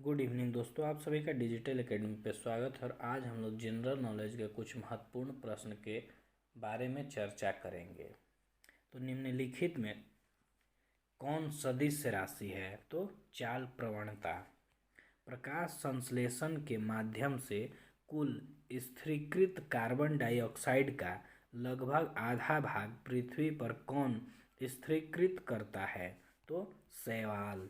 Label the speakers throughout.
Speaker 1: Good evening दोस्तों, आप सभी का डिजिटल एकेडमी पे स्वागत है। और आज हम लोग जनरल नॉलेज के कुछ महत्वपूर्ण प्रश्न के बारे में चर्चा करेंगे। तो निम्नलिखित में कौन सदिश राशि है? तो चाल प्रवणता। प्रकाश संश्लेषण के माध्यम से कुल स्थिरीकृत कार्बन डाइऑक्साइड का लगभग आधा भाग पृथ्वी पर कौन स्थिरीकृत करता है? तो शैवाल।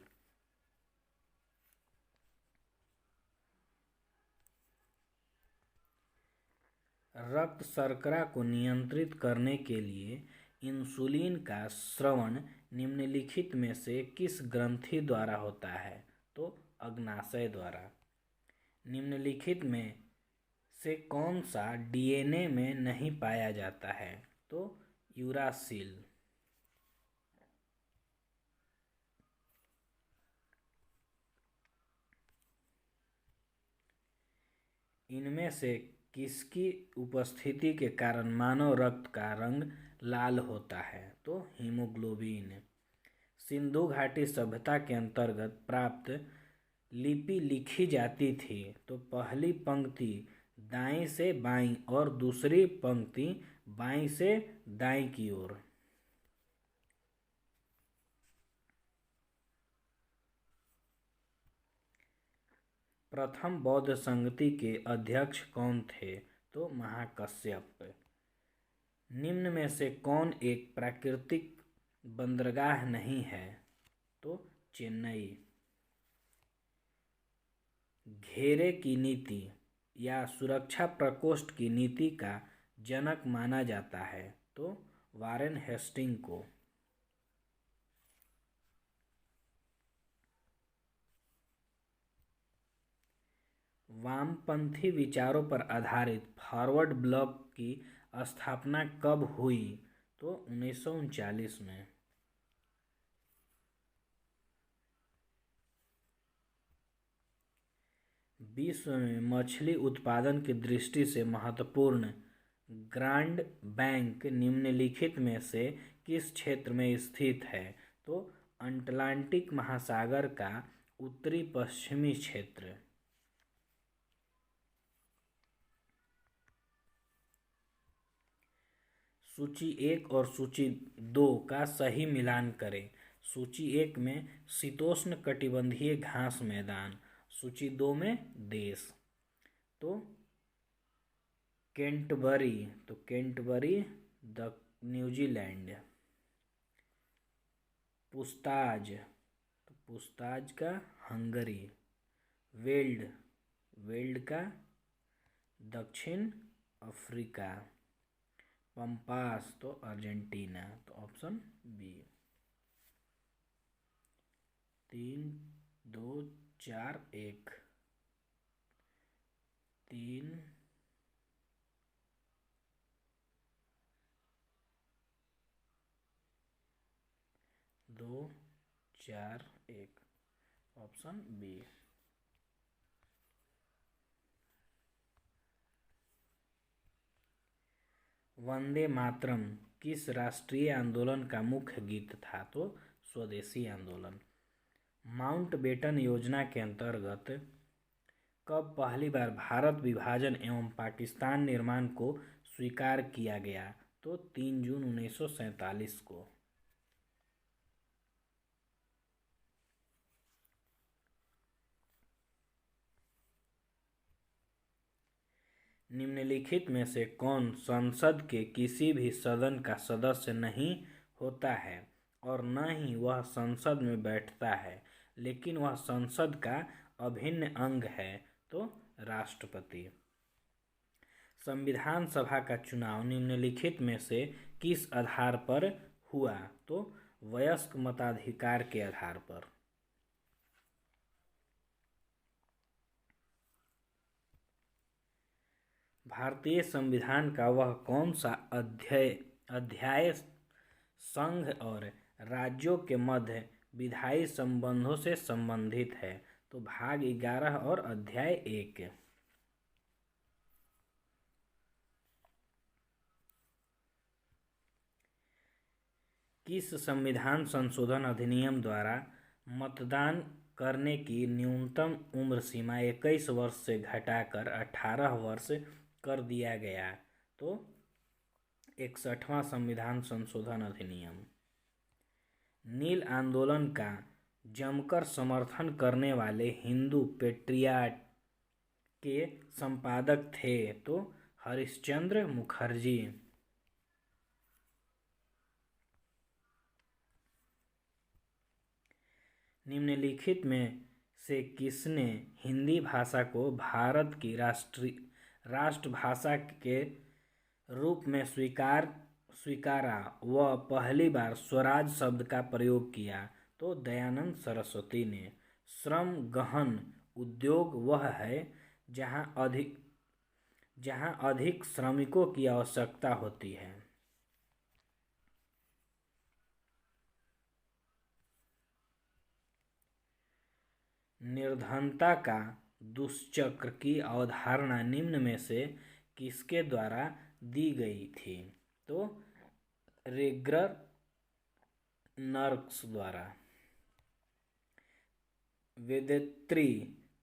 Speaker 1: रक्त शर्करा को नियंत्रित करने के लिए इंसुलिन का स्रवण निम्नलिखित में से किस ग्रंथि द्वारा होता है? तो अग्नाशय द्वारा। निम्नलिखित में से कौन सा डीएनए में नहीं पाया जाता है? तो यूरासिल। इनमें से किसकी उपस्थिति के कारण मानव रक्त का रंग लाल होता है? तो हीमोग्लोबिन। सिंधु घाटी सभ्यता के अंतर्गत प्राप्त लिपि लिखी जाती थी तो पहली पंक्ति दाईं से बाईं और दूसरी पंक्ति बाईं से दाईं की ओर। प्रथम बौद्ध संगति के अध्यक्ष कौन थे? तो महाकश्यप। निम्न में से कौन एक प्राकृतिक बंदरगाह नहीं है? तो चेन्नई। घेरे की नीति या सुरक्षा प्रकोष्ठ की नीति का जनक माना जाता है? तो वारेन हेस्टिंग को। वामपंथी विचारों पर आधारित फॉरवर्ड ब्लॉक की स्थापना कब हुई? तो 1939 में। विश्व में मछली उत्पादन की दृष्टि से महत्वपूर्ण ग्रांड बैंक निम्नलिखित में से किस क्षेत्र में स्थित है? तो अटलांटिक महासागर का उत्तरी पश्चिमी क्षेत्र। सूची 1 और सूची 2 का सही मिलान करें। सूची 1 में शीतोष्ण कटिबंधीय घास मैदान, सूची 2 में देश। तो केंटबरी न्यूजीलैंड। पुस्ताज का हंगरी। वेल्ड का दक्षिण अफ्रीका। पंपास तो अर्जेंटीना। तो option B. 3 2 4 1 3 2 4 1 option B. Vande Mataram किस राष्ट्रीय आंदोलन का मुख्य गीत था? तो स्वदेशी आंदोलन। माउंटबेटन योजना के अंतर्गत कब पहली बार भारत विभाजन एवं पाकिस्तान निर्माण को स्वीकार किया गया? तो 3 जून 1947 को। निम्नलिखित में से कौन संसद के किसी भी सदन का सदस्य नहीं होता है और न ही वह संसद में बैठता है, लेकिन वह संसद का अभिन्न अंग है? तो राष्ट्रपति। संविधान सभा का चुनाव निम्नलिखित में से किस आधार पर हुआ? तो वयस्क मताधिकार के आधार पर। भारतीय संविधान का वह कौन सा अध्याय संघ और राज्यों के मध्य विधायी संबंधों से संबंधित है? तो भाग 11 और अध्याय 1। किस संविधान संशोधन अधिनियम द्वारा मतदान करने की न्यूनतम उम्र सीमा 21 वर्ष से घटाकर 18 वर्ष कर दिया गया। तो 61वां संविधान संशोधन अधिनियम। नील आंदोलन का जमकर समर्थन करने वाले हिंदू पेट्रियाट के संपादक थे तो हरिश्चंद्र मुखर्जी। निम्नलिखित में से किसने हिंदी भाषा को भारत की राष्ट्रभाषा के रूप में स्वीकारा व पहली बार स्वराज शब्द का प्रयोग किया? तो दयानंद सरस्वती ने। श्रम गहन उद्योग वह है जहाँ अधिक श्रमिकों की आवश्यकता होती है। निर्धनता का दुष्चक्र की अवधारणा निम्न में से किसके द्वारा दी गई थी? तो रेग्नर नर्क्स द्वारा। वेदेत्री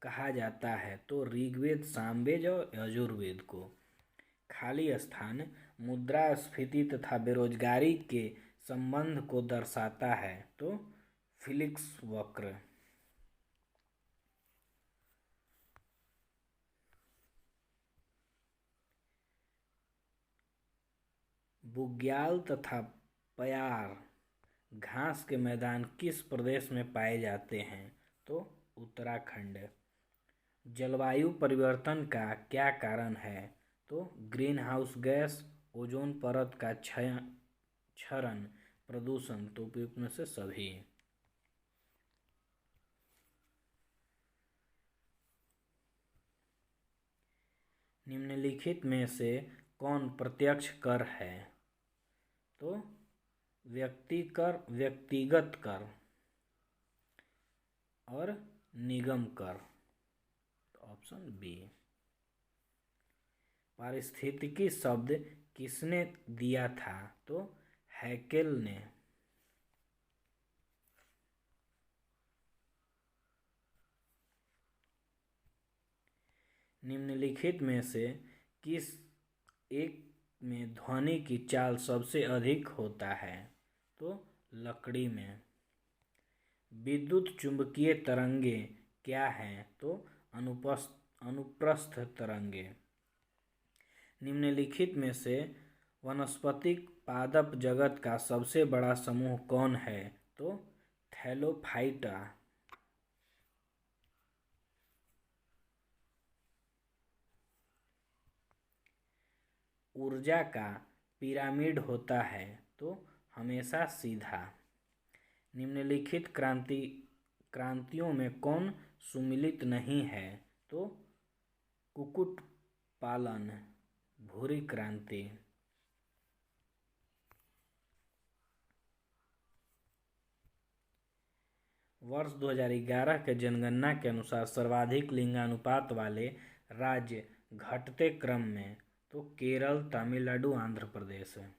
Speaker 1: कहा जाता है तो ऋग्वेद, सामवेद और यजुर्वेद को। खाली स्थान मुद्रास्फीति तथा बेरोजगारी के संबंध को दर्शाता है तो फिलिक्स वक्र। बुग्याल तथा प्यार घास के मैदान किस प्रदेश में पाए जाते हैं? तो उत्तराखंड। जलवायु परिवर्तन का क्या कारण है? तो ग्रीन हाउस गैस, ओजोन परत का क्षरण, प्रदूषण। तो उपयुक्त में से सभी। निम्नलिखित में से कौन प्रत्यक्ष कर है? तो व्यक्तिगत कर और निगम कर। Option B. पारिस्थितिकी शब्द किसने दिया था? तो हैकेल ने। निम्नलिखित में से किस एक में ध्वनि की चाल सबसे अधिक होता है? तो लकड़ी में। विद्युत चुंबकीय तरंगे क्या हैं? तो अनुप्रस्थ तरंगे। निम्नलिखित में से वनस्पतिक पादप जगत का सबसे बड़ा समूह कौन है? तो थैलोफाइटा। ऊर्जा का पिरामिड होता है तो हमेशा सीधा। निम्नलिखित क्रांतियों में कौन सुमिलित नहीं है? तो कुक्कुट पालन, भूरी क्रांति। वर्ष 2011 के जनगणना के अनुसार सर्वाधिक लिंगानुपात वाले राज्य घटते क्रम में तो केरल, तमिलनाडु, आंध्र प्रदेश है।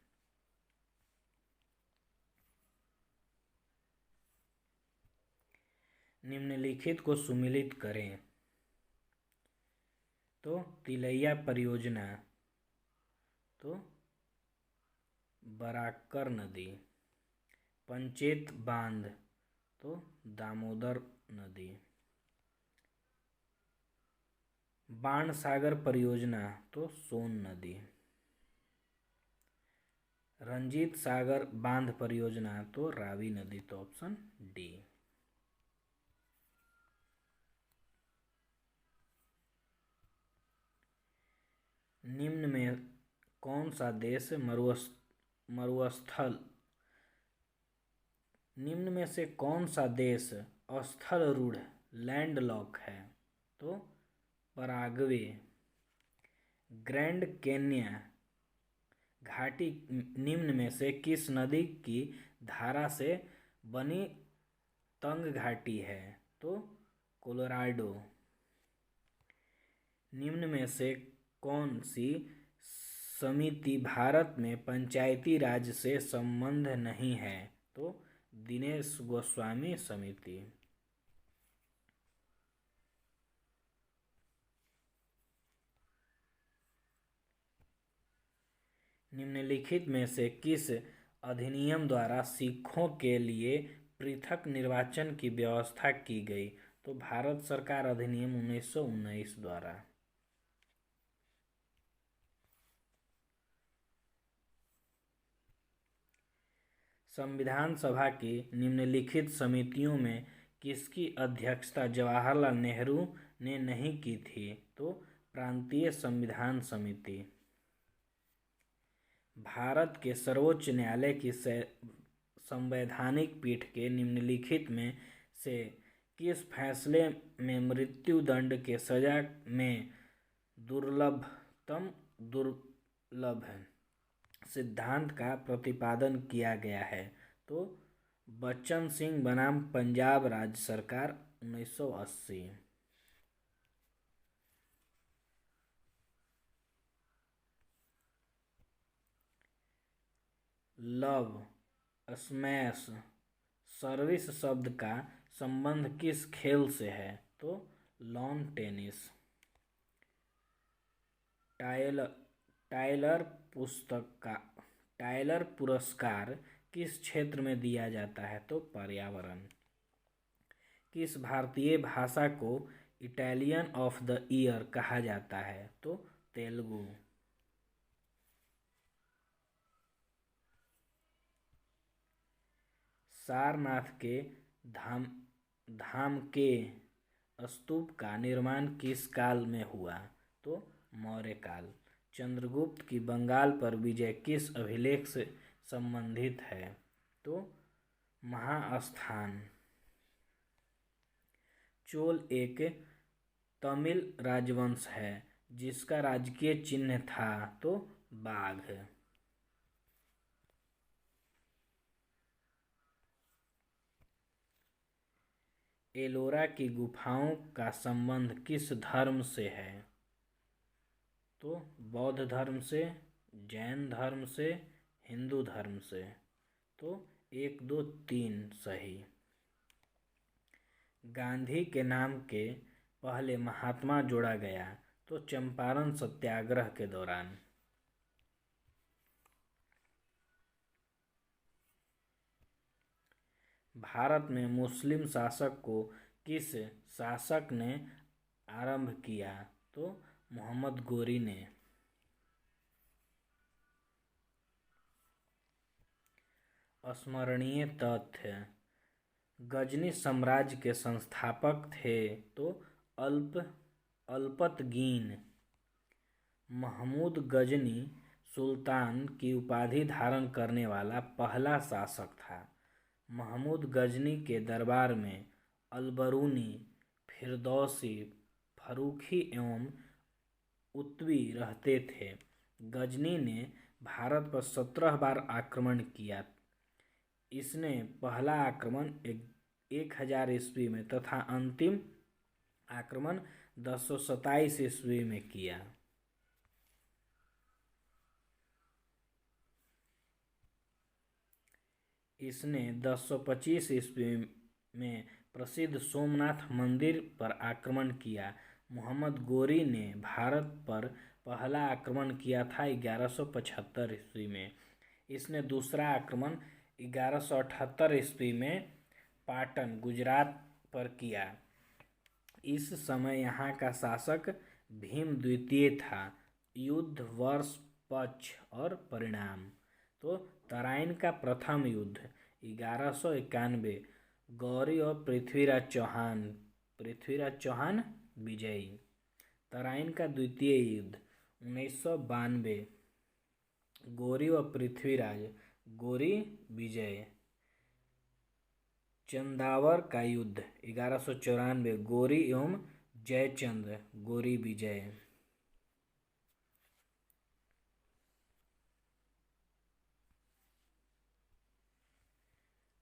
Speaker 1: निम्नलिखित को सुमिलित करें तो तिलैया परियोजना, तो बराकर नदी। पंचेत बांध तो दामोदर नदी। बाणसागर परियोजना तो सोन नदी। रंजीत सागर बांध परियोजना तो रावी नदी। तो ऑप्शन डी। निम्न में कौन सा देश मरुस्थल निम्न में से कौन सा देश स्थल रूढ़ लैंडलॉक है? तो पराग्वे। ग्रैंड कैन्या घाटी निम्न में से किस नदी की धारा से बनी तंग घाटी है? तो कोलोराडो। निम्न में से कौन सी समिति भारत में पंचायती राज से संबंध नहीं है? तो दिनेश गोस्वामी समिति। निम्नलिखित में से किस अधिनियम द्वारा सिखों के लिए पृथक निर्वाचन की व्यवस्था की गई? तो भारत सरकार अधिनियम 1919 द्वारा। संविधान सभा की निम्नलिखित समितियों में किसकी अध्यक्षता जवाहरलाल नेहरू ने नहीं की थी? तो प्रांतीय संविधान समिति। भारत के सर्वोच्च न्यायालय की संवैधानिक पीठ के निम्नलिखित में से किस फैसले में मृत्युदंड के सजा में दुर्लभतम दुर्लभ सिद्धांत का प्रतिपादन किया गया है? तो बच्चन सिंह बनाम पंजाब राज्य सरकार 1980। लव, स्मैश, सर्विस शब्द का संबंध किस खेल से है? तो लॉन टेनिस। टायलर पुरस्कार किस क्षेत्र में दिया जाता है? तो पर्यावरण। किस भारतीय भाषा को इटालियन ऑफ द ईयर कहा जाता है? तो तेलुगु। सारनाथ के धाम के स्तूप का निर्माण किस काल में हुआ? तो मौर्य काल। चंद्रगुप्त की बंगाल पर विजय किस अभिलेख से संबंधित है? तो महास्थान। चोल एक तमिल राजवंश है जिसका राजकीय चिन्ह था? तो बाघ। एलोरा की गुफाओं का संबंध किस धर्म से है? तो बौद्ध धर्म से, जैन धर्म से, हिंदू धर्म से। तो 1, 2, 3 सही। गांधी के नाम के पहले महात्मा जोड़ा गया? तो चंपारण सत्याग्रह के दौरान। भारत में मुस्लिम शासक को किस शासक ने आरंभ किया? तो मोहम्मद गोरी ने। स्मरणीय तथ्य। गजनी साम्राज्य के संस्थापक थे? तो अल्पतगीन। महमूद गजनी सुल्तान की उपाधि धारण करने वाला पहला शासक था। महमूद गजनी के दरबार में अलबरूनी, फिरदौसी, फर्रुखी एवं उत्वी रहते थे। गजनी ने भारत पर 17 बार आक्रमण किया। इसने पहला आक्रमण 1000 ईस्वी में तथा अंतिम आक्रमण 1027 ईस्वी में किया। इसने 1025 ईस्वी में प्रसिद्ध सोमनाथ मंदिर पर आक्रमण किया। मोहम्मद गोरी ने भारत पर पहला आक्रमण किया था 1175 ईस्वी में। इसने दूसरा आक्रमण 1178 ईस्वी में पाटन गुजरात पर किया। इस समय यहाँ का शासक भीम द्वितीय था। युद्ध, वर्ष, पक्ष और परिणाम। तो तराइन का प्रथम युद्ध 1191, गौरी और पृथ्वीराज चौहान विजयी। तराइन का द्वितीय युद्ध 1992, गौरी और पृथ्वीराज, गौरी विजय। चंदावर का युद्ध 1194, गौरी एवं जयचंद, गौरी विजय।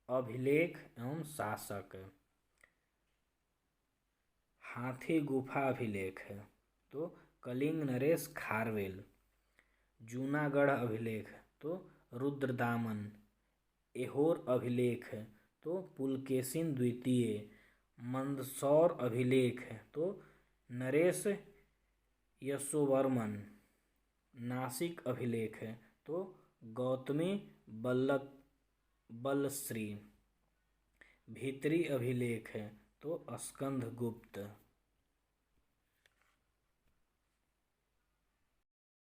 Speaker 1: अभिलेख एवं शासक। हाथी गुफा अभिलेख है तो कलिंग नरेश खारवेल। जूनागढ़ अभिलेख तो रुद्रदामन। एहोर अभिलेख तो पुलकेशिन द्वितीय। मंदसौर अभिलेख तो नरेश यशोवर्मन। नासिक अभिलेख तो तो गौतमी बल्लभ बलश्री। भीतरी अभिलेख है तो स्कंदगुप्त।